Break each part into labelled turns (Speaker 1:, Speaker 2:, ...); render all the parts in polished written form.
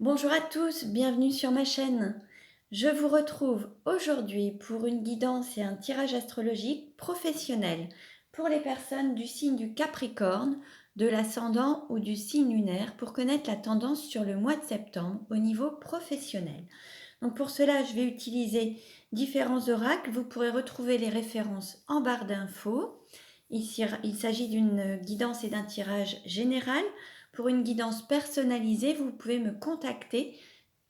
Speaker 1: Bonjour à tous, bienvenue sur ma chaîne. Je vous retrouve aujourd'hui pour une guidance et un tirage astrologique professionnel pour les personnes du signe du Capricorne, de l'ascendant ou du signe lunaire pour connaître la tendance sur le mois de septembre au niveau professionnel. Donc pour cela, je vais utiliser différents oracles. Vous pourrez retrouver les références en barre d'infos. Ici, il s'agit d'une guidance et d'un tirage général. Pour une guidance personnalisée, vous pouvez me contacter.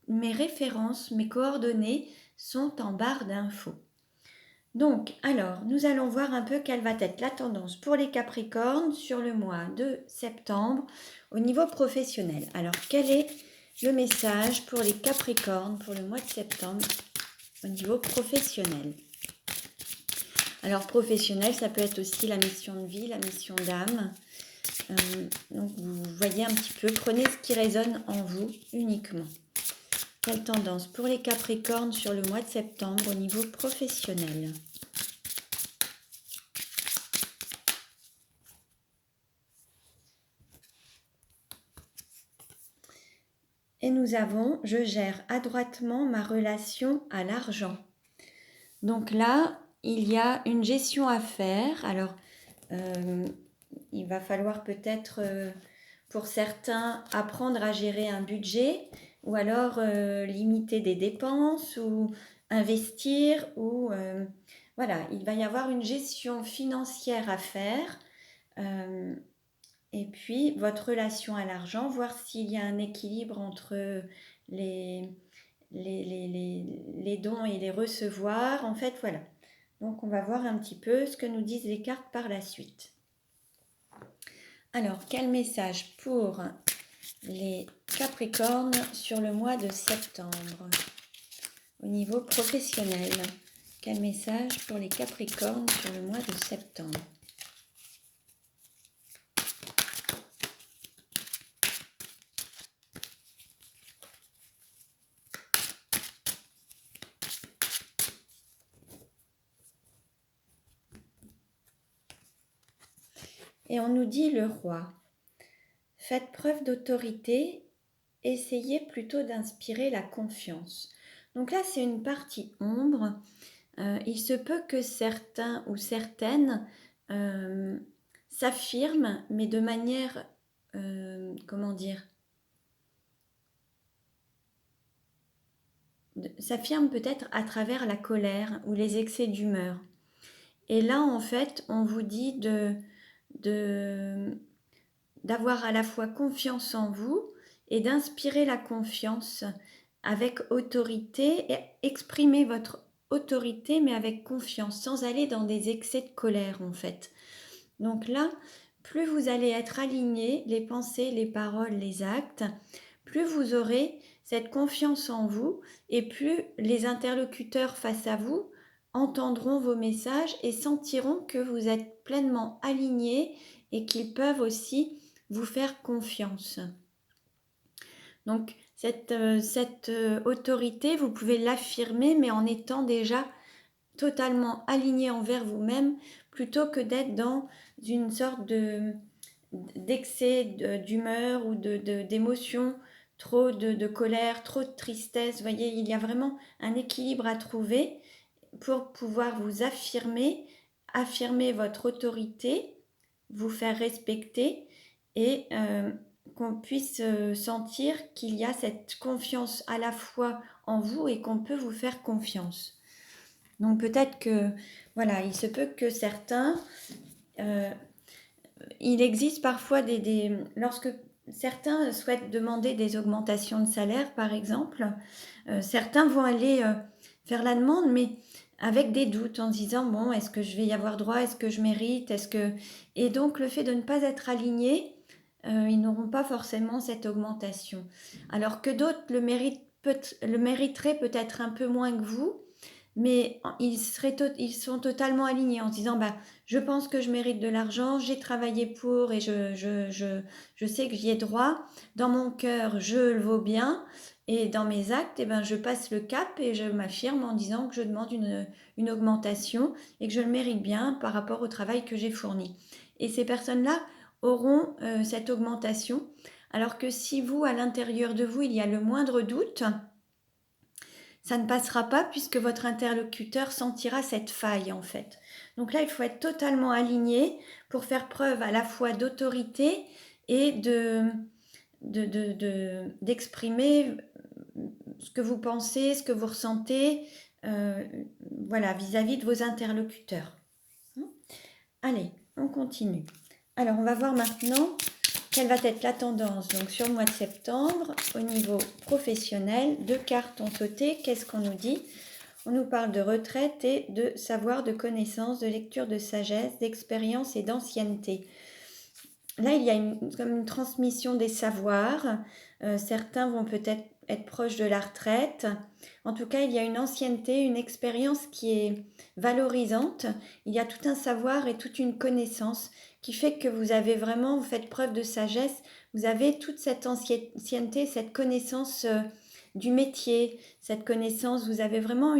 Speaker 1: Mes références, mes coordonnées sont en barre d'infos. Donc, alors, nous allons voir un peu quelle va être la tendance pour les Capricornes sur le mois de septembre au niveau professionnel. Alors, quel est le message pour les Capricornes pour le mois de septembre au niveau professionnel? Alors, professionnel, ça peut être aussi la mission de vie, la mission d'âme. Donc, vous voyez un petit peu, prenez ce qui résonne en vous uniquement. Quelle tendance pour les Capricornes sur le mois de septembre au niveau professionnel? Et nous avons, je gère adroitement ma relation à l'argent. Donc là, il y a une gestion à faire. Alors, il va falloir peut-être, pour certains, apprendre à gérer un budget ou alors limiter des dépenses ou investir ou voilà, il va y avoir une gestion financière à faire. Et puis, votre relation à l'argent, voir s'il y a un équilibre entre les, les dons et les recevoirs. En fait, voilà. Donc, on va voir un petit peu ce que nous disent les cartes par la suite. Alors, quel message pour les Capricornes sur le mois de septembre au niveau professionnel? Quel message pour les Capricornes sur le mois de septembre? Et on nous dit le roi. Faites preuve d'autorité, essayez plutôt d'inspirer la confiance. Donc là, c'est une partie ombre. Il se peut que certains ou certaines s'affirment, mais de manière, comment dire, s'affirment peut-être à travers la colère ou les excès d'humeur. Et là, en fait, on vous dit d'avoir à la fois confiance en vous et d'inspirer la confiance avec autorité et exprimer votre autorité mais avec confiance sans aller dans des excès de colère en fait. Donc là, plus vous allez être aligné, les pensées, les paroles, les actes, plus vous aurez cette confiance en vous et plus les interlocuteurs face à vous entendront vos messages et sentiront que vous êtes pleinement aligné et qu'ils peuvent aussi vous faire confiance. Donc cette autorité, vous pouvez l'affirmer, mais en étant déjà totalement aligné envers vous-même, plutôt que d'être dans une sorte d'excès d'humeur ou d'émotion, trop de colère, trop de tristesse. Vous voyez, il y a vraiment un équilibre à trouver pour pouvoir vous affirmer, affirmer votre autorité, vous faire respecter et qu'on puisse sentir qu'il y a cette confiance à la fois en vous et qu'on peut vous faire confiance. Donc peut-être que, voilà, il se peut que certains, il existe parfois lorsque certains souhaitent demander des augmentations de salaire, par exemple, certains vont aller faire la demande, mais avec des doutes en se disant, bon, est-ce que je vais y avoir droit, est-ce que je mérite, est-ce que... Et donc le fait de ne pas être aligné, ils n'auront pas forcément cette augmentation. Alors que d'autres le mériteraient peut-être un peu moins que vous, mais ils sont totalement alignés en se disant, bah, je pense que je mérite de l'argent, j'ai travaillé pour et je sais que j'y ai droit. Dans mon cœur, je le vaux bien. Et dans mes actes, eh ben, je passe le cap et je m'affirme en disant que je demande une augmentation et que je le mérite bien par rapport au travail que j'ai fourni. Et ces personnes-là auront cette augmentation. Alors que si vous, à l'intérieur de vous, il y a le moindre doute, ça ne passera pas puisque votre interlocuteur sentira cette faille en fait. Donc là, il faut être totalement aligné pour faire preuve à la fois d'autorité et d'exprimer ce que vous pensez, ce que vous ressentez, voilà, vis-à-vis de vos interlocuteurs. Allez, on continue. Alors, on va voir maintenant quelle va être la tendance donc, sur le mois de septembre au niveau professionnel. 2 cartes ont sauté. Qu'est-ce qu'on nous dit? On nous parle de retraite et de savoir, de connaissance, de lecture, de sagesse, d'expérience et d'ancienneté. Là, il y a comme une transmission des savoirs. Certains vont peut-être être proches de la retraite. En tout cas, il y a une ancienneté, une expérience qui est valorisante. Il y a tout un savoir et toute une connaissance qui fait que vous avez vraiment, vous faites preuve de sagesse. Vous avez toute cette ancienneté, cette connaissance du métier, cette connaissance. Vous avez vraiment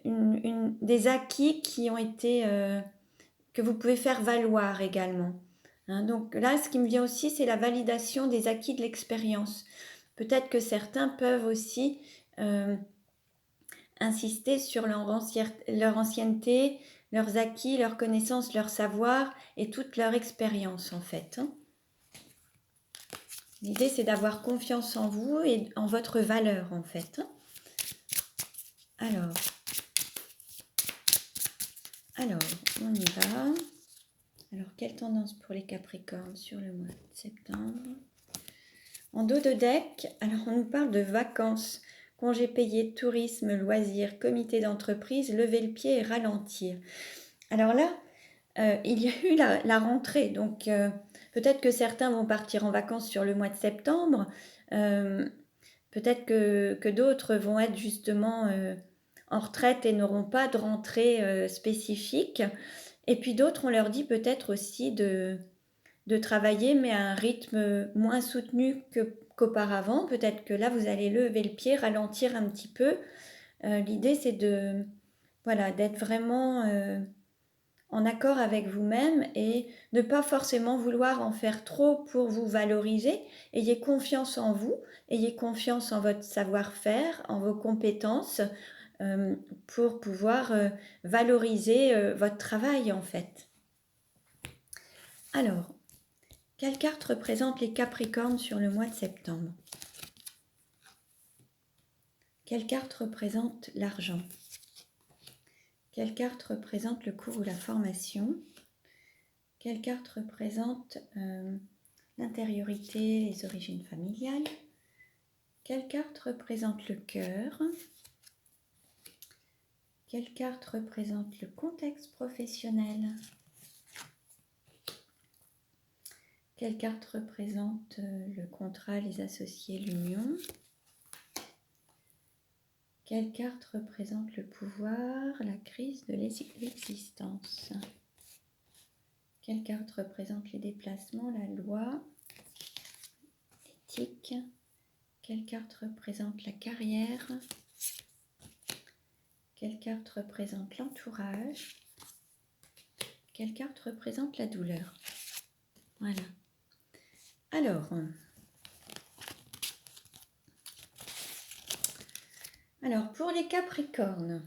Speaker 1: des acquis qui ont été... que vous pouvez faire valoir également. Hein, donc là, ce qui me vient aussi, c'est la validation des acquis de l'expérience. Peut-être que certains peuvent aussi insister sur leur ancienneté, leurs acquis, leurs connaissances, leur savoir et toute leur expérience en fait. Hein. L'idée, c'est d'avoir confiance en vous et en votre valeur en fait. Hein. Alors, on y va. Alors, quelle tendance pour les Capricornes sur le mois de septembre? En dos de deck, alors on nous parle de vacances, congés payés, tourisme, loisirs, comité d'entreprise, lever le pied et ralentir. Alors là, il y a eu la rentrée, donc peut-être que certains vont partir en vacances sur le mois de septembre, peut-être que d'autres vont être justement en retraite et n'auront pas de rentrée spécifique. Et puis d'autres, on leur dit peut-être aussi de travailler, mais à un rythme moins soutenu qu'auparavant. Peut-être que là, vous allez lever le pied, ralentir un petit peu. L'idée, c'est d'être vraiment en accord avec vous-même et ne pas forcément vouloir en faire trop pour vous valoriser. Ayez confiance en vous, ayez confiance en votre savoir-faire, en vos compétences pour pouvoir valoriser votre travail en fait. Alors, quelle carte représente les Capricornes sur le mois de septembre? Quelle carte représente l'argent? Quelle carte représente le cours ou la formation? Quelle carte représente l'intériorité, les origines familiales? Quelle carte représente le cœur? Quelle carte représente le contexte professionnel? Quelle carte représente le contrat, les associés, l'union? Quelle carte représente le pouvoir, la crise de l'existence? Quelle carte représente les déplacements, la loi, l'éthique? Quelle carte représente la carrière? Quelle carte représente l'entourage? Quelle carte représente la douleur? Voilà. Alors, pour les Capricornes,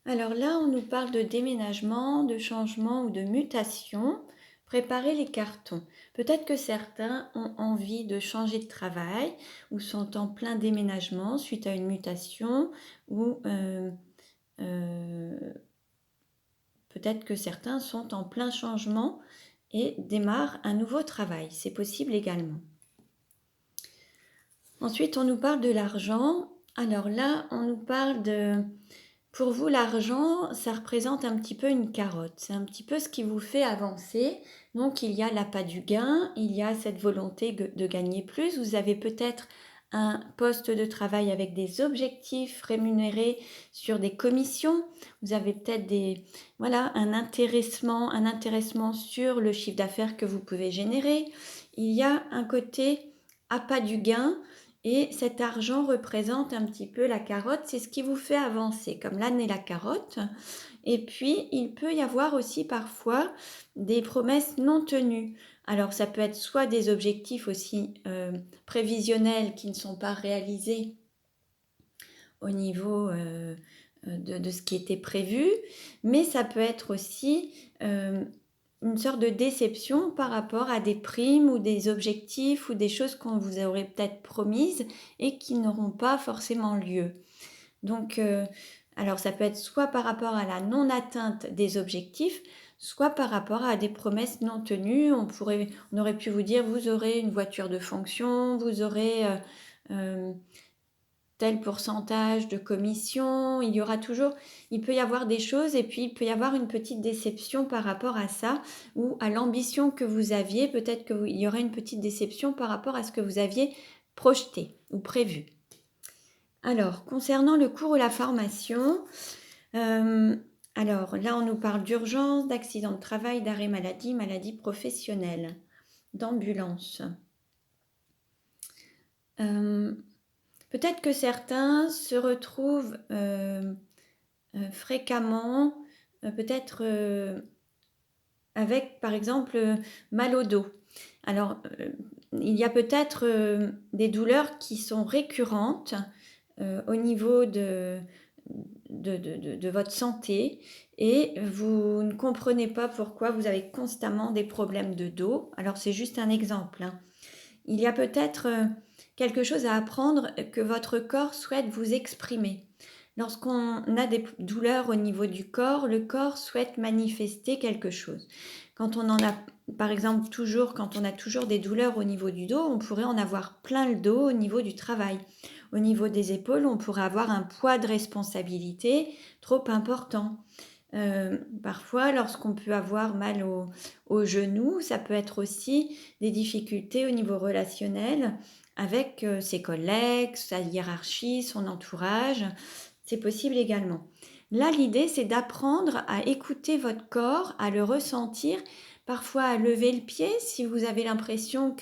Speaker 1: alors là, on nous parle de déménagement, de changement ou de mutation. Préparez les cartons. Peut-être que certains ont envie de changer de travail ou sont en plein déménagement suite à une mutation ou peut-être que certains sont en plein changement et démarrent un nouveau travail. C'est possible également. Ensuite, on nous parle de l'argent. Alors là, on nous parle de... Pour vous, l'argent, ça représente un petit peu une carotte. C'est un petit peu ce qui vous fait avancer. Donc, il y a l'appât du gain, il y a cette volonté de gagner plus. Vous avez peut-être un poste de travail avec des objectifs rémunérés sur des commissions. Vous avez peut-être un intéressement sur le chiffre d'affaires que vous pouvez générer. Il y a un côté appât du gain. Et cet argent représente un petit peu la carotte, c'est ce qui vous fait avancer, comme l'âne et la carotte. Et puis, il peut y avoir aussi parfois des promesses non tenues. Alors ça peut être soit des objectifs aussi prévisionnels qui ne sont pas réalisés au niveau de ce qui était prévu, mais ça peut être aussi une sorte de déception par rapport à des primes ou des objectifs ou des choses qu'on vous aurait peut-être promises et qui n'auront pas forcément lieu. Donc, alors ça peut être soit par rapport à la non-atteinte des objectifs, soit par rapport à des promesses non tenues. On aurait pu vous dire, vous aurez une voiture de fonction, vous aurez tel pourcentage de commission. Il peut y avoir des choses et puis il peut y avoir une petite déception par rapport à ça ou à l'ambition que vous aviez. Peut-être qu'il y aura une petite déception par rapport à ce que vous aviez projeté ou prévu. Alors, concernant le cours ou la formation, alors là, on nous parle d'urgence, d'accident de travail, d'arrêt maladie, maladie professionnelle, d'ambulance. Peut-être que certains se retrouvent fréquemment, peut-être avec, par exemple, mal au dos. Alors, il y a peut-être des douleurs qui sont récurrentes au niveau de votre santé et vous ne comprenez pas pourquoi vous avez constamment des problèmes de dos. Alors c'est juste un exemple, hein. Il y a peut-être quelque chose à apprendre que votre corps souhaite vous exprimer. Lorsqu'on a des douleurs au niveau du corps, le corps souhaite manifester quelque chose. Quand on en a, par exemple, quand on a toujours des douleurs au niveau du dos, on pourrait en avoir plein le dos au niveau du travail. Au niveau des épaules, on pourrait avoir un poids de responsabilité trop important. Parfois, lorsqu'on peut avoir mal au genou, ça peut être aussi des difficultés au niveau relationnel avec ses collègues, sa hiérarchie, son entourage. C'est possible également. Là, l'idée, c'est d'apprendre à écouter votre corps, à le ressentir, parfois à lever le pied si vous avez l'impression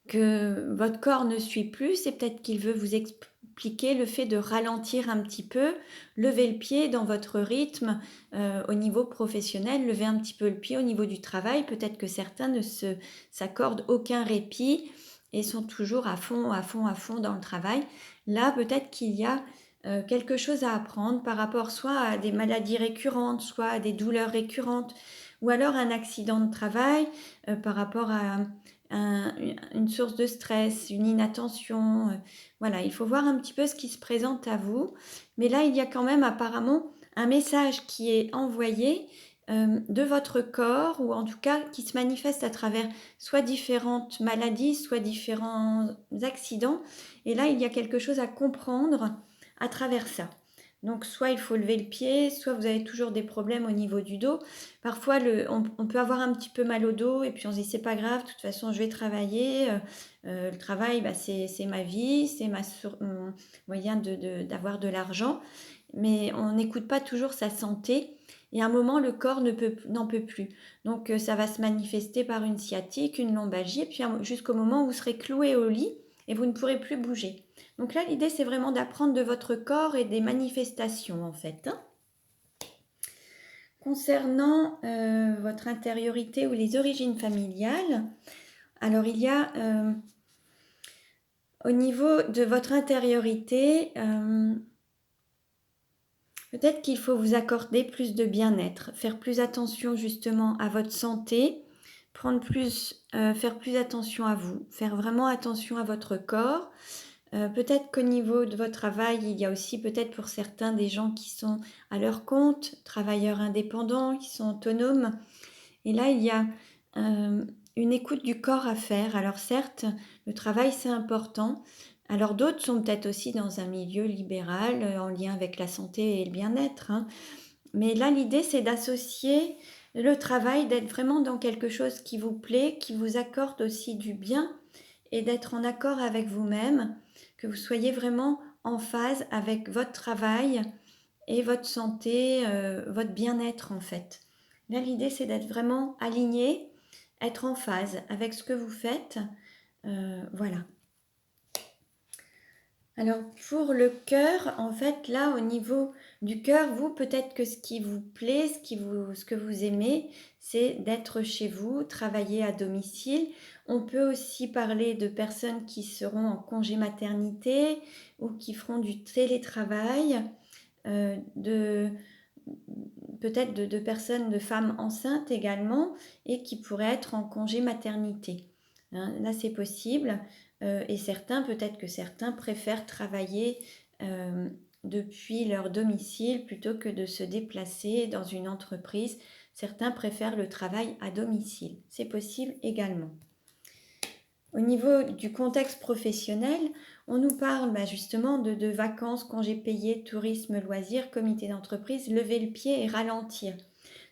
Speaker 1: que votre corps ne suit plus, c'est peut-être qu'il veut vous expliquer le fait de ralentir un petit peu, lever le pied dans votre rythme au niveau professionnel, lever un petit peu le pied au niveau du travail. Peut-être que certains ne s'accordent aucun répit et sont toujours à fond, à fond, à fond dans le travail. Là, peut-être qu'il y a quelque chose à apprendre par rapport soit à des maladies récurrentes, soit à des douleurs récurrentes, ou alors un accident de travail par rapport à une source de stress, une inattention. Voilà, il faut voir un petit peu ce qui se présente à vous. Mais là, il y a quand même apparemment un message qui est envoyé de votre corps, ou en tout cas qui se manifeste à travers soit différentes maladies, soit différents accidents. Et là, il y a quelque chose à comprendre à travers ça. Donc, soit il faut lever le pied, soit vous avez toujours des problèmes au niveau du dos. Parfois, on peut avoir un petit peu mal au dos et puis on se dit c'est pas grave, de toute façon je vais travailler. Le travail, bah, c'est ma vie, c'est mon moyen d'avoir de l'argent. Mais on n'écoute pas toujours sa santé. Et à un moment, le corps n'en peut plus. Donc, ça va se manifester par une sciatique, une lombalgie, et puis jusqu'au moment où vous serez cloué au lit et vous ne pourrez plus bouger. Donc là, l'idée, c'est vraiment d'apprendre de votre corps et des manifestations, en fait, hein. Concernant votre intériorité ou les origines familiales, alors il y a au niveau de votre intériorité, peut-être qu'il faut vous accorder plus de bien-être, faire plus attention justement à votre santé, faire plus attention à vous, faire vraiment attention à votre corps. Peut-être qu'au niveau de votre travail, il y a aussi peut-être pour certains des gens qui sont à leur compte, travailleurs indépendants, qui sont autonomes. Et là, il y a une écoute du corps à faire. Alors certes, le travail, c'est important. Alors d'autres sont peut-être aussi dans un milieu libéral en lien avec la santé et le bien-être, hein. Mais là, l'idée, c'est d'associer le travail, d'être vraiment dans quelque chose qui vous plaît, qui vous accorde aussi du bien et d'être en accord avec vous-même, que vous soyez vraiment en phase avec votre travail et votre santé, votre bien-être en fait. Là, l'idée, c'est d'être vraiment aligné, être en phase avec ce que vous faites. Voilà. Alors pour le cœur, en fait, là au niveau du cœur, vous peut-être que ce qui vous plaît, ce que vous aimez, c'est d'être chez vous, travailler à domicile. On peut aussi parler de personnes qui seront en congé maternité ou qui feront du télétravail, de peut-être de personnes, de femmes enceintes également, et qui pourraient être en congé maternité. Hein, là, c'est possible. Et peut-être que certains préfèrent travailler depuis leur domicile plutôt que de se déplacer dans une entreprise. Certains préfèrent le travail à domicile. C'est possible également. Au niveau du contexte professionnel, on nous parle justement de vacances, congés payés, tourisme, loisirs, comité d'entreprise, lever le pied et ralentir.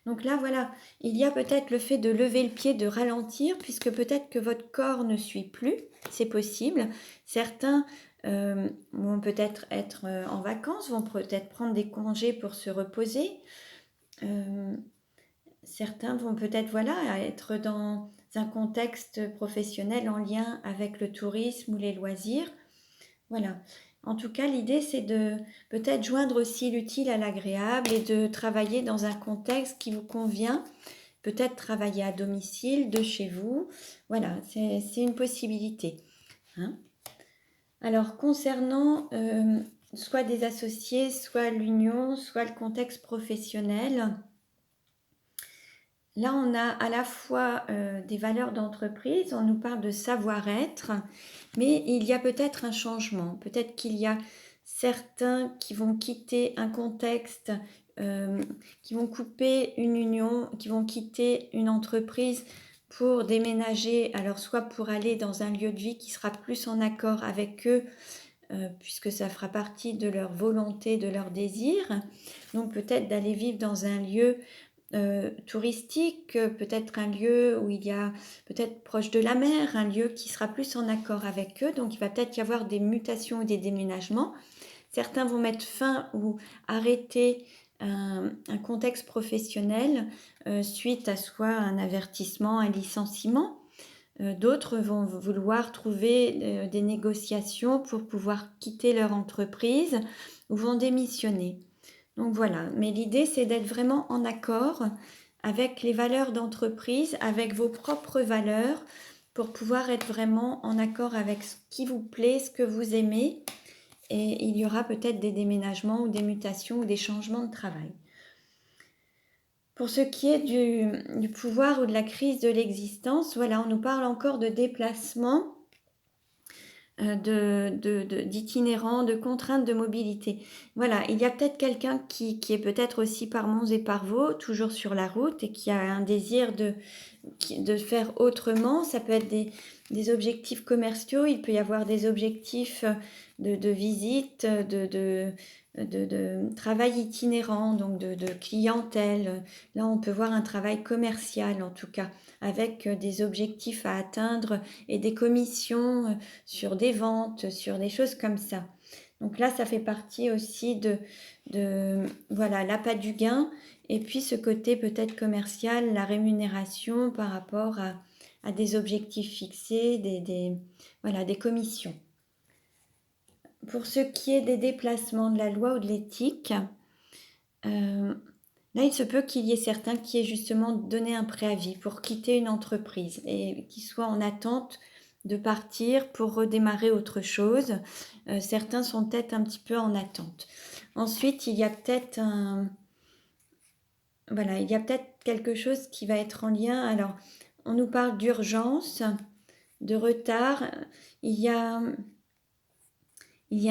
Speaker 1: Donc là, voilà, il y a peut-être le fait de lever le pied, de ralentir, puisque peut-être que votre corps ne suit plus, c'est possible. Certains vont peut-être être en vacances, vont peut-être prendre des congés pour se reposer. Certains vont peut-être être dans un contexte professionnel en lien avec le tourisme ou les loisirs. Voilà. En tout cas, l'idée, c'est de peut-être joindre aussi l'utile à l'agréable et de travailler dans un contexte qui vous convient. Peut-être travailler à domicile, de chez vous. Voilà, c'est une possibilité. Hein. Alors, concernant soit des associés, soit l'union, soit le contexte professionnel, là, on a à la fois des valeurs d'entreprise, on nous parle de savoir-être, mais il y a peut-être un changement. Peut-être qu'il y a certains qui vont quitter un contexte, qui vont couper une union, qui vont quitter une entreprise pour déménager, alors soit pour aller dans un lieu de vie qui sera plus en accord avec eux, puisque ça fera partie de leur volonté, de leur désir. Donc peut-être d'aller vivre dans un lieu touristique, peut-être un lieu où il y a peut-être proche de la mer, un lieu qui sera plus en accord avec eux. Donc il va peut-être y avoir des mutations ou des déménagements. Certains vont mettre fin ou arrêter un contexte professionnel suite à soit un avertissement, un licenciement. D'autres vont vouloir trouver des négociations pour pouvoir quitter leur entreprise ou vont démissionner. Donc voilà, mais l'idée c'est d'être vraiment en accord avec les valeurs d'entreprise, avec vos propres valeurs, pour pouvoir être vraiment en accord avec ce qui vous plaît, ce que vous aimez. Et il y aura peut-être des déménagements ou des mutations ou des changements de travail. Pour ce qui est du pouvoir ou de la crise de l'existence, voilà, on nous parle encore de déplacement, d'itinérants, de contraintes de mobilité. Voilà, il y a peut-être quelqu'un qui est peut-être aussi par Mons et par Vaux, toujours sur la route, et qui a un désir de faire autrement. Ça peut être des objectifs commerciaux, il peut y avoir des objectifs de visite, de travail itinérant, donc de clientèle. Là, on peut voir un travail commercial en tout cas, avec des objectifs à atteindre et des commissions sur des ventes, sur des choses comme ça. Donc là, ça fait partie aussi voilà, l'appât du gain et puis ce côté peut-être commercial, la rémunération par rapport à des objectifs fixés, voilà, des commissions. Pour ce qui est des déplacements de la loi ou de l'éthique, là, il se peut qu'il y ait certains qui aient justement donné un préavis pour quitter une entreprise et qui soient en attente de partir pour redémarrer autre chose. Certains sont peut-être un petit peu en attente. Ensuite, il y a peut-être quelque chose qui va être en lien. Alors, on nous parle d'urgence, de retard. Il y a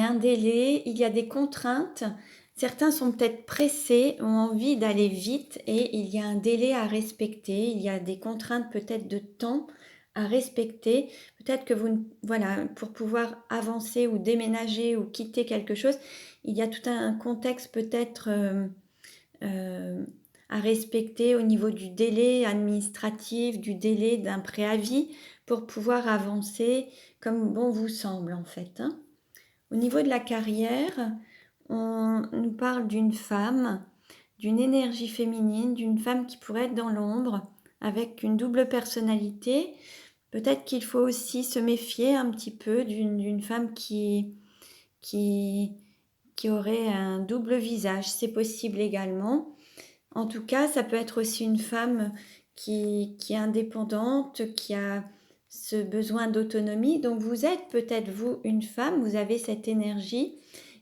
Speaker 1: un délai, il y a des contraintes. Certains sont peut-être pressés, ont envie d'aller vite et il y a un délai à respecter. Il y a des contraintes peut-être de temps à respecter. Peut-être que voilà, pour pouvoir avancer ou déménager ou quitter quelque chose, il y a tout un contexte peut-être à respecter au niveau du délai administratif, du délai d'un préavis pour pouvoir avancer comme bon vous semble en fait. Hein. Au niveau de la carrière, on nous parle d'une femme, d'une énergie féminine, d'une femme qui pourrait être dans l'ombre, avec une double personnalité. Peut-être qu'il faut aussi se méfier un petit peu d'une femme qui qui, qui aurait un double visage. C'est possible également. En tout cas, ça peut être aussi une femme qui est indépendante, qui a ce besoin d'autonomie. Donc vous êtes peut-être, vous, une femme, vous avez cette énergie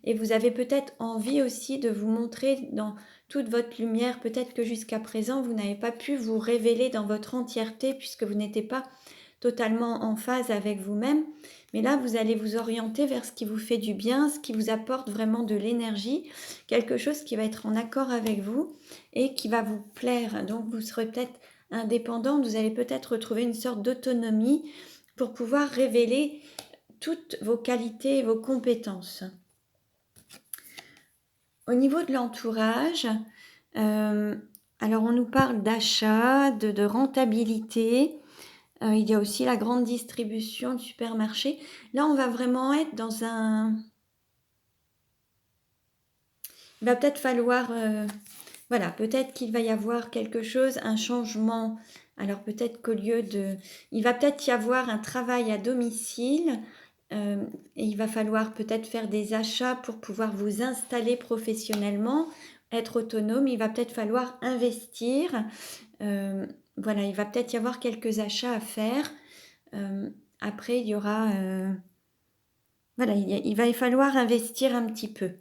Speaker 1: et vous avez peut-être envie aussi de vous montrer dans toute votre lumière. Peut-être que jusqu'à présent, vous n'avez pas pu vous révéler dans votre entièreté puisque vous n'étiez pas totalement en phase avec vous-même. Mais là, vous allez vous orienter vers ce qui vous fait du bien, ce qui vous apporte vraiment de l'énergie, quelque chose qui va être en accord avec vous et qui va vous plaire. Donc, vous serez peut-être indépendante, vous allez peut-être retrouver une sorte d'autonomie pour pouvoir révéler toutes vos qualités et vos compétences. Au niveau de l'entourage, alors on nous parle d'achat, de rentabilité. Il y a aussi la grande distribution de supermarchés. Là, on va vraiment être dans un... Il va peut-être falloir... voilà, peut-être qu'il va y avoir quelque chose, un changement. Alors peut-être qu'au lieu de... Il va peut-être y avoir un travail à domicile. Et il va falloir peut-être faire des achats pour pouvoir vous installer professionnellement, être autonome. Il va peut-être falloir investir. Voilà, il va peut-être y avoir quelques achats à faire. Après, il y aura... voilà, il va y falloir investir un petit peu.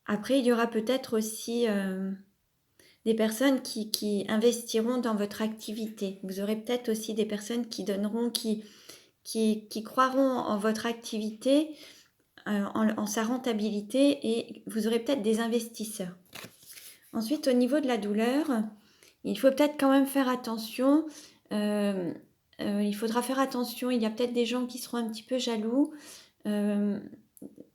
Speaker 1: Après, il y aura peut-être aussi des personnes qui investiront dans votre activité. Vous aurez peut-être aussi des personnes qui donneront, qui croiront en votre activité, en sa rentabilité, et vous aurez peut-être des investisseurs. Ensuite, au niveau de la douleur, il faut peut-être quand même faire attention. Il faudra faire attention. Il y a peut-être des gens qui seront un petit peu jaloux.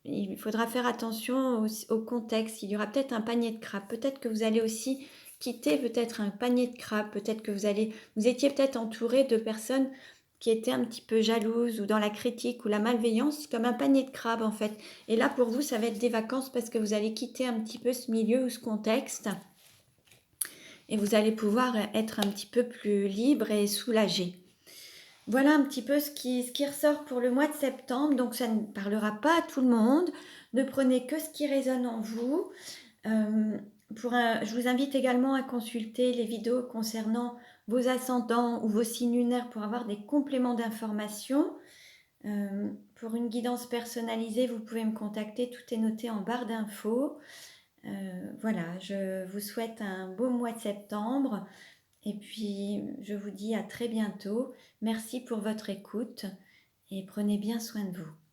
Speaker 1: Il faudra faire attention au contexte. Il y aura peut-être un panier de crabes. Peut-être que vous allez aussi quitter peut-être un panier de crabes. Peut-être que vous étiez peut-être entouré de personnes qui étaient un petit peu jalouses ou dans la critique ou la malveillance, comme un panier de crabes en fait. Et là, pour vous, ça va être des vacances parce que vous allez quitter un petit peu ce milieu ou ce contexte. Et vous allez pouvoir être un petit peu plus libre et soulagé. Voilà un petit peu ce qui ressort pour le mois de septembre. Donc ça ne parlera pas à tout le monde. Ne prenez que ce qui résonne en vous. Je vous invite également à consulter les vidéos concernant vos ascendants ou vos signes lunaires pour avoir des compléments d'informations. Pour une guidance personnalisée, vous pouvez me contacter. Tout est noté en barre d'infos. Voilà, je vous souhaite un beau mois de septembre. Et puis, je vous dis à très bientôt. Merci pour votre écoute et prenez bien soin de vous.